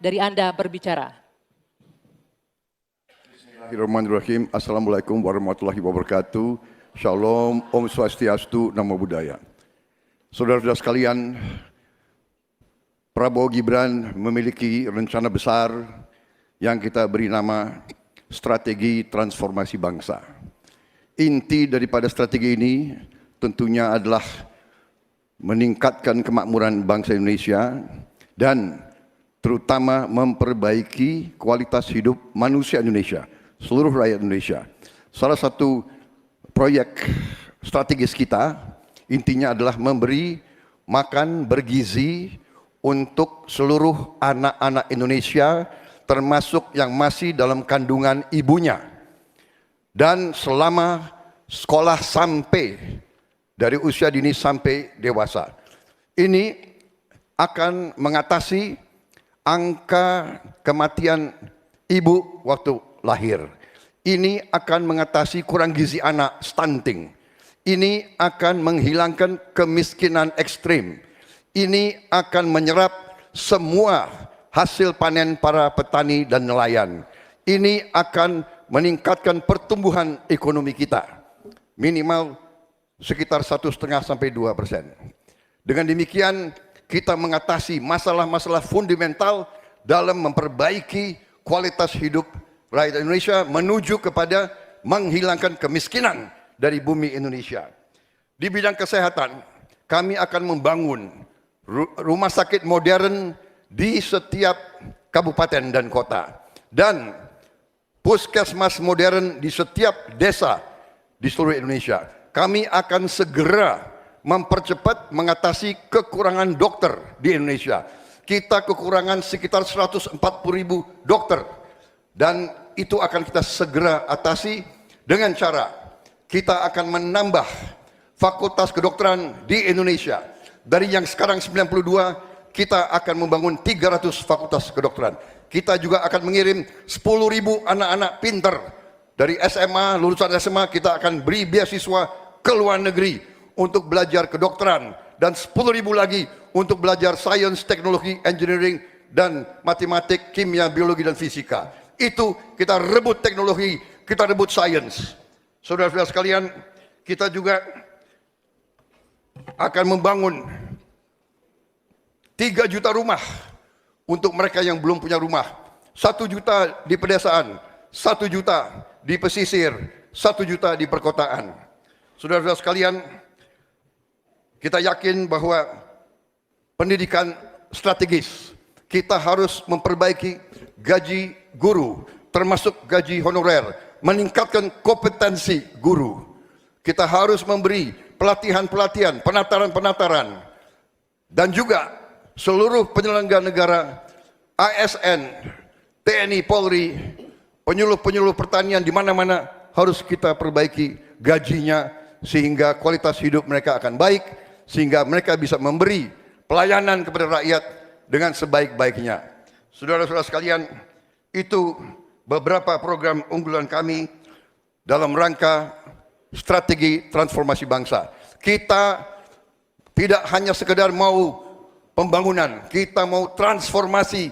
dari Anda berbicara. Bismillahirrahmanirrahim. Assalamualaikum warahmatullahi wabarakatuh. Shalom, Om Swastiastu, Namo Buddhaya. Saudara-saudara sekalian, Prabowo Gibran memiliki rencana besar yang kita beri nama Strategi Transformasi Bangsa. Inti daripada strategi ini tentunya adalah meningkatkan kemakmuran bangsa Indonesia dan terutama memperbaiki kualitas hidup manusia Indonesia, seluruh rakyat Indonesia. Salah satu proyek strategis kita intinya adalah memberi makan bergizi untuk seluruh anak-anak Indonesia, termasuk yang masih dalam kandungan ibunya. Dan selama sekolah sampai dari usia dini sampai dewasa. Ini akan mengatasi angka kematian ibu waktu lahir. Ini akan mengatasi kurang gizi anak, stunting. Ini akan menghilangkan kemiskinan ekstrim. Ini akan menyerap semua hasil panen para petani dan nelayan. Ini akan meningkatkan pertumbuhan ekonomi kita. Minimal sekitar 1,5 sampai 2%. Dengan demikian kita mengatasi masalah-masalah fundamental dalam memperbaiki kualitas hidup rakyat Indonesia menuju kepada menghilangkan kemiskinan dari bumi Indonesia. Di bidang kesehatan, kami akan membangun rumah sakit modern di setiap kabupaten dan kota dan puskesmas modern di setiap desa di seluruh Indonesia. Kami akan segera mempercepat mengatasi kekurangan dokter di Indonesia. Kita kekurangan sekitar 140.000 dokter dan itu akan kita segera atasi dengan cara kita akan menambah fakultas kedokteran di Indonesia. Dari yang sekarang 92, kita akan membangun 300 fakultas kedokteran. Kita juga akan mengirim 10.000 anak-anak pintar dari SMA, lulusan SMA kita akan beri beasiswa ke luar negeri untuk belajar kedokteran dan 10.000 lagi untuk belajar sains, teknologi, engineering dan matematik, kimia, biologi dan fisika. Itu kita rebut teknologi, kita rebut sains. Saudara-saudara sekalian, kita juga akan membangun 3 juta rumah untuk mereka yang belum punya rumah. 1 juta di pedesaan, 1 juta di pesisir, 1 juta di perkotaan. Saudara-saudara sekalian, kita yakin bahwa pendidikan strategis. Kita harus memperbaiki gaji guru, termasuk gaji honorer, meningkatkan kompetensi guru. Kita harus memberi pelatihan-pelatihan, penataran-penataran, dan juga seluruh penyelenggara negara, ASN, TNI, Polri, penyuluh-penyuluh pertanian di mana-mana harus kita perbaiki gajinya sehingga kualitas hidup mereka akan baik, sehingga mereka bisa memberi pelayanan kepada rakyat dengan sebaik-baiknya. Saudara-saudara sekalian, itu beberapa program unggulan kami dalam rangka strategi transformasi bangsa. Kita tidak hanya sekedar mau pembangunan, kita mau transformasi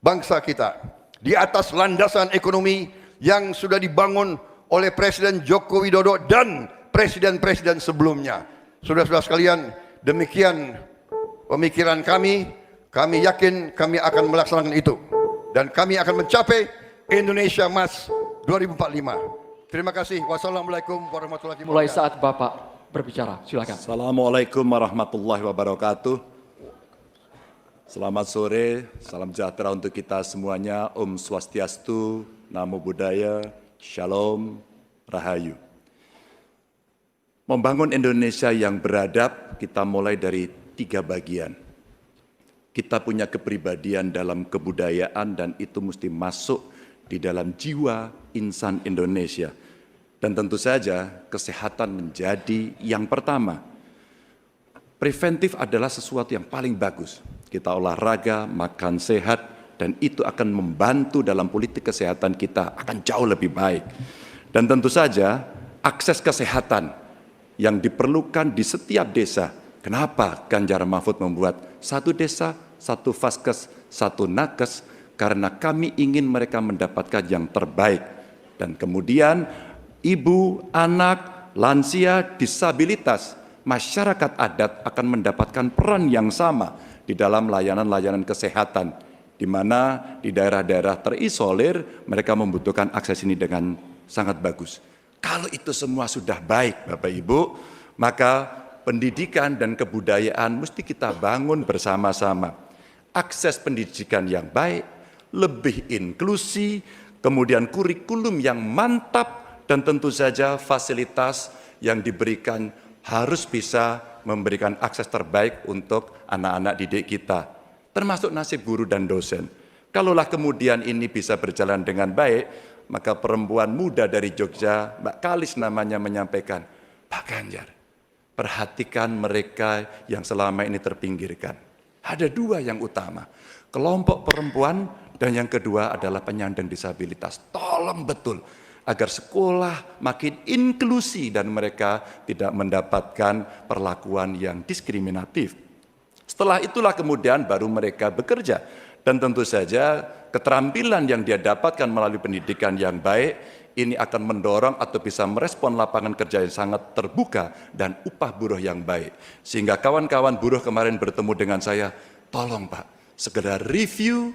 bangsa kita di atas landasan ekonomi yang sudah dibangun oleh Presiden Joko Widodo dan presiden-presiden sebelumnya. Saudara-saudara sekalian, demikian pemikiran kami. Kami yakin kami akan melaksanakan itu. Dan kami akan mencapai Indonesia Emas 2045. Terima kasih. Wassalamualaikum warahmatullahi wabarakatuh. Mulai saat Bapak berbicara, silakan. Assalamualaikum warahmatullahi wabarakatuh. Selamat sore, salam sejahtera untuk kita semuanya. Om Swastiastu, Namo Buddhaya, Shalom, Rahayu. Membangun Indonesia yang beradab, kita mulai dari 3 bagian. Kita punya kepribadian dalam kebudayaan dan itu mesti masuk di dalam jiwa insan Indonesia. Dan tentu saja kesehatan menjadi yang pertama. Preventif adalah sesuatu yang paling bagus. Kita olahraga, makan sehat, dan itu akan membantu dalam politik kesehatan kita akan jauh lebih baik. Dan tentu saja akses kesehatan yang diperlukan di setiap desa. Kenapa Ganjar Mahfud membuat 1 desa, 1 vaskes, 1 nakes? karena kami ingin mereka mendapatkan yang terbaik. Dan kemudian ibu, anak, lansia, disabilitas, masyarakat adat akan mendapatkan peran yang sama di dalam layanan-layanan kesehatan, di mana di daerah-daerah terisolir mereka membutuhkan akses ini dengan sangat bagus. Kalau itu semua sudah baik Bapak Ibu, maka pendidikan dan kebudayaan mesti kita bangun bersama-sama. Akses pendidikan yang baik, lebih inklusi, kemudian kurikulum yang mantap, dan tentu saja fasilitas yang diberikan harus bisa memberikan akses terbaik untuk anak-anak didik kita, termasuk nasib guru dan dosen. Kalaulah kemudian ini bisa berjalan dengan baik, maka perempuan muda dari Jogja, Mbak Kalis namanya, menyampaikan, Pak Ganjar, perhatikan mereka yang selama ini terpinggirkan. Ada dua yang utama, kelompok perempuan, dan yang kedua adalah penyandang disabilitas. Tolong betul agar sekolah makin inklusi dan mereka tidak mendapatkan perlakuan yang diskriminatif. Setelah itulah kemudian baru mereka bekerja. Dan tentu saja keterampilan yang dia dapatkan melalui pendidikan yang baik, ini akan mendorong atau bisa merespon lapangan kerja yang sangat terbuka dan upah buruh yang baik. Sehingga kawan-kawan buruh kemarin bertemu dengan saya, tolong Pak, segera review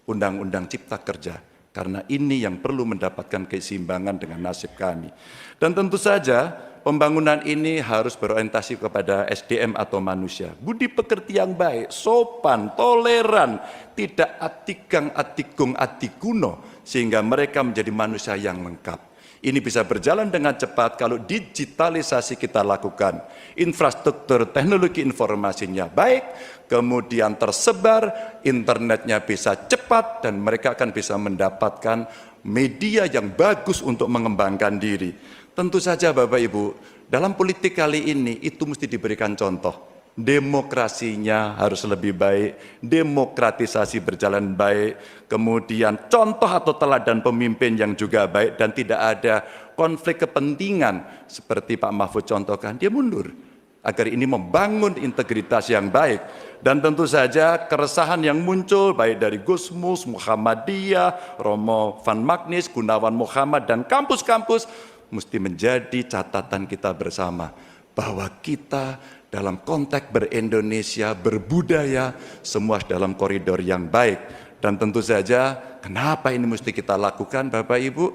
Undang-Undang Cipta Kerja, karena ini yang perlu mendapatkan keseimbangan dengan nasib kami. Dan tentu saja pembangunan ini harus berorientasi kepada SDM atau manusia. Budi pekerti yang baik, sopan, toleran, tidak atigang, atigung, atikuno, sehingga mereka menjadi manusia yang lengkap. Ini bisa berjalan dengan cepat kalau digitalisasi kita lakukan. Infrastruktur teknologi informasinya baik, kemudian tersebar, internetnya bisa cepat, dan mereka akan bisa mendapatkan media yang bagus untuk mengembangkan diri. Tentu saja Bapak Ibu, dalam politik kali ini itu mesti diberikan contoh. Demokrasinya harus lebih baik, demokratisasi berjalan baik, kemudian contoh atau teladan pemimpin yang juga baik, dan tidak ada konflik kepentingan seperti Pak Mahfud contohkan, dia mundur agar ini membangun integritas yang baik. Dan tentu saja keresahan yang muncul baik dari Gusmus, Muhammadiyah, Romo Van Magnis, Gunawan Muhammad, dan kampus-kampus mesti menjadi catatan kita bersama bahwa kita dalam konteks ber-Indonesia, berbudaya, semua dalam koridor yang baik. Dan tentu saja, kenapa ini mesti kita lakukan Bapak Ibu?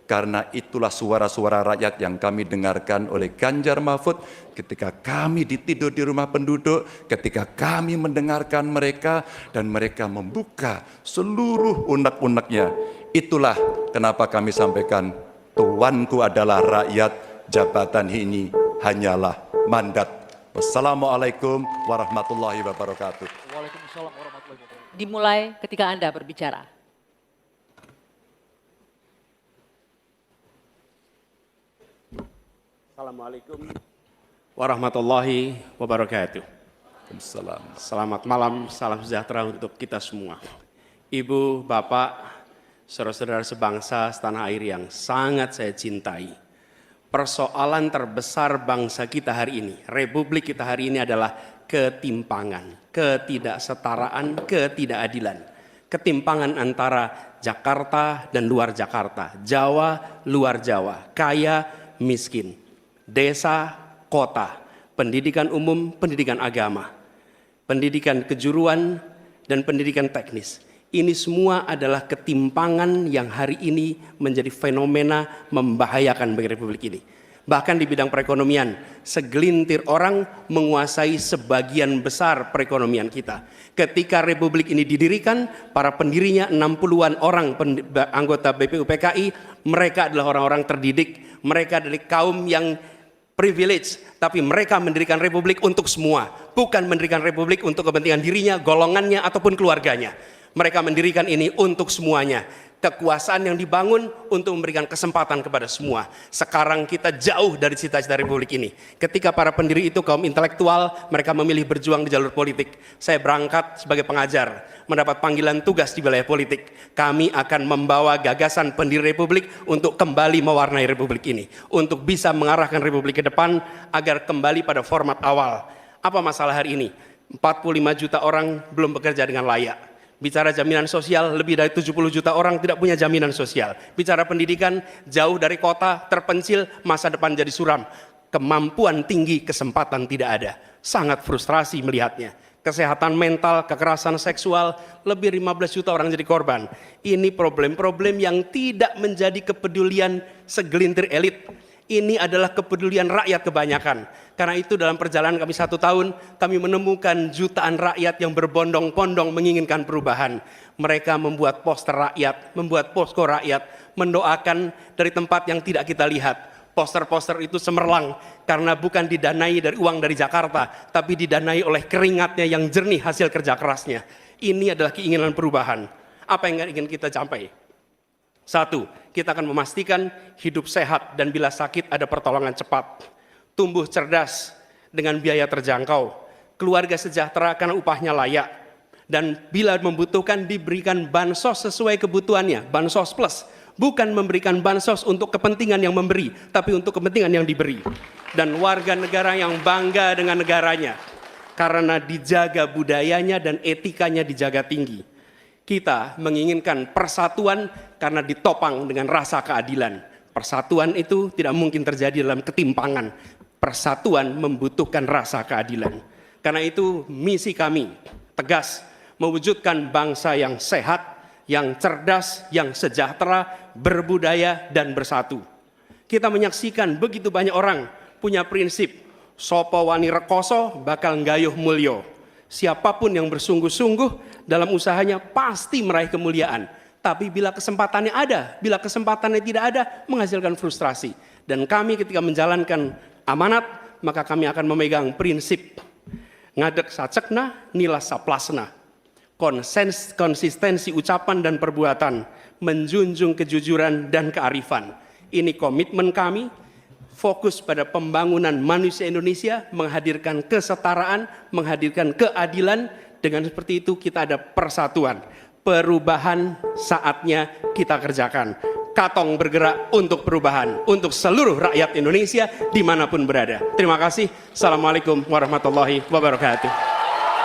Karena itulah suara-suara rakyat yang kami dengarkan oleh Ganjar Mahfud ketika kami ditidur di rumah penduduk, ketika kami mendengarkan mereka, dan mereka membuka seluruh unek-uneknya. Itulah kenapa kami sampaikan, tuanku adalah rakyat, jabatan ini hanyalah mandat. Wassalamualaikum warahmatullahi wabarakatuh. Waalaikumsalam warahmatullahi wabarakatuh. Dimulai ketika Anda berbicara. Assalamualaikum warahmatullahi wabarakatuh. Waalaikumsalam. Selamat malam, salam sejahtera untuk kita semua. Ibu, Bapak, saudara-saudara sebangsa setanah air yang sangat saya cintai. Persoalan terbesar bangsa kita hari ini, republik kita hari ini adalah ketimpangan, ketidaksetaraan, ketidakadilan. Ketimpangan antara Jakarta dan luar Jakarta, Jawa, luar Jawa, kaya, miskin, desa, kota, pendidikan umum, pendidikan agama, pendidikan kejuruan, dan pendidikan teknis. Ini semua adalah ketimpangan yang hari ini menjadi fenomena membahayakan bagi republik ini. Bahkan di bidang perekonomian, segelintir orang menguasai sebagian besar perekonomian kita. Ketika republik ini didirikan, para pendirinya 60-an orang anggota BPUPKI, mereka adalah orang-orang terdidik, mereka dari kaum yang privilege, tapi mereka mendirikan republik untuk semua, bukan mendirikan republik untuk kepentingan dirinya, golongannya, ataupun keluarganya. Mereka mendirikan ini untuk semuanya. Kekuasaan yang dibangun untuk memberikan kesempatan kepada semua. Sekarang kita jauh dari cita-cita republik ini. Ketika para pendiri itu kaum intelektual, mereka memilih berjuang di jalur politik. Saya berangkat sebagai pengajar, mendapat panggilan tugas di wilayah politik. Kami akan membawa gagasan pendiri republik untuk kembali mewarnai republik ini. Untuk bisa mengarahkan republik ke depan agar kembali pada format awal. Apa masalah hari ini? 45 juta orang belum bekerja dengan layak. Bicara jaminan sosial, lebih dari 70 juta orang tidak punya jaminan sosial. Bicara pendidikan, jauh dari kota, terpencil, masa depan jadi suram. Kemampuan tinggi, kesempatan tidak ada. Sangat frustrasi melihatnya. Kesehatan mental, kekerasan seksual, lebih 15 juta orang jadi korban. Ini problem-problem yang tidak menjadi kepedulian segelintir elit. Ini adalah kepedulian rakyat kebanyakan. Karena itu dalam perjalanan kami 1 tahun, kami menemukan jutaan rakyat yang berbondong-bondong menginginkan perubahan. Mereka membuat poster rakyat, membuat posko rakyat, mendoakan dari tempat yang tidak kita lihat. Poster-poster itu cemerlang karena bukan didanai dari uang dari Jakarta, tapi didanai oleh keringatnya yang jernih hasil kerja kerasnya. Ini adalah keinginan perubahan. Apa yang ingin kita capai? 1, kita akan memastikan hidup sehat dan bila sakit ada pertolongan cepat. Tumbuh cerdas dengan biaya terjangkau. Keluarga sejahtera karena upahnya layak. Dan bila membutuhkan diberikan bansos sesuai kebutuhannya, bansos plus. Bukan memberikan bansos untuk kepentingan yang memberi, tapi untuk kepentingan yang diberi. Dan warga negara yang bangga dengan negaranya. Karena dijaga budayanya dan etikanya dijaga tinggi. Kita menginginkan persatuan karena ditopang dengan rasa keadilan. Persatuan itu tidak mungkin terjadi dalam ketimpangan. Persatuan membutuhkan rasa keadilan. Karena itu misi kami tegas mewujudkan bangsa yang sehat, yang cerdas, yang sejahtera, berbudaya dan bersatu. Kita menyaksikan begitu banyak orang punya prinsip sopo wani rekoso bakal nggayuh mulyo. Siapapun yang bersungguh-sungguh dalam usahanya pasti meraih kemuliaan. Tapi bila kesempatannya ada, bila kesempatannya tidak ada, menghasilkan frustrasi. Dan kami ketika menjalankan amanat, maka kami akan memegang prinsip ngadek sacekna, nilas saplasna. Konsistensi ucapan dan perbuatan, menjunjung kejujuran dan kearifan. Ini komitmen kami. Fokus pada pembangunan manusia Indonesia, menghadirkan kesetaraan, menghadirkan keadilan. Dengan seperti itu kita ada persatuan. Perubahan saatnya kita kerjakan. Katong bergerak untuk perubahan, untuk seluruh rakyat Indonesia dimanapun berada. Terima kasih. Assalamualaikum warahmatullahi wabarakatuh.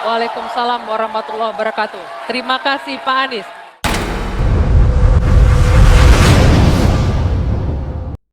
Waalaikumsalam warahmatullahi wabarakatuh. Terima kasih Pak Anies.